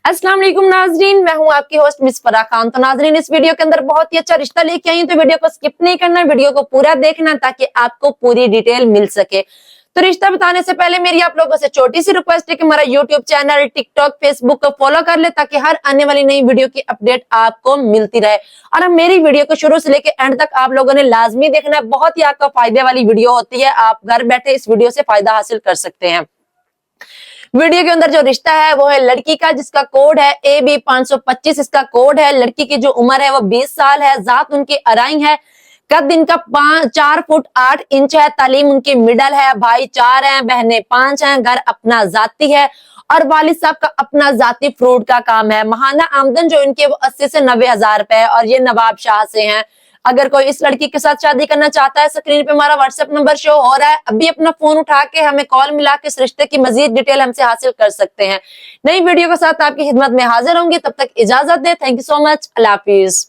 अस्सलाम वालेकुम नाजरीन, मैं हूं आपकी होस्ट मिस फराह खान। तो नाजरीन, इस वीडियो के अंदर बहुत ही अच्छा रिश्ता लेके आई हूं, तो वीडियो को स्किप नहीं करना, वीडियो को पूरा देखना ताकि आपको पूरी डिटेल मिल सके। तो रिश्ता बताने से पहले मेरी आप लोगों से छोटी सी रिक्वेस्ट है कि हमारा यूट्यूब चैनल, टिकटॉक, फेसबुक को फॉलो कर ले ताकि हर आने वाली नई वीडियो की अपडेट आपको मिलती रहे। और हम मेरी वीडियो को शुरू से लेकर एंड तक आप लोगों ने लाजमी देखना है, बहुत ही आपका फायदे वाली वीडियो होती है। आप घर बैठे इस वीडियो से फायदा हासिल कर सकते हैं। वीडियो के अंदर जो रिश्ता है वो है लड़की का, जिसका कोड है AB 525। इसका कोड है। लड़की की जो उम्र है वो 20 साल है। जात उनकी अराई है। कद इनका 4 फुट 8 इंच है। तालीम उनकी मिडल है। भाई 4 हैं, बहनें 5 हैं। घर अपना जाती है और वालिद साहब का अपना जाती फ्रूट का काम है। महाना आमदन जो इनके वो 80 से 90 हजार रुपए है और ये नवाब शाह से हैं। अगर कोई इस लड़की के साथ शादी करना चाहता है, स्क्रीन पे हमारा व्हाट्सएप नंबर शो हो रहा है, अभी अपना फोन उठा के हमें कॉल मिला के इस रिश्ते की मजीद डिटेल हमसे हासिल कर सकते हैं। नई वीडियो के साथ आपकी खिदमत में हाजिर होंगे, तब तक इजाजत दे। Thank you so much. अल्लाह हाफिज।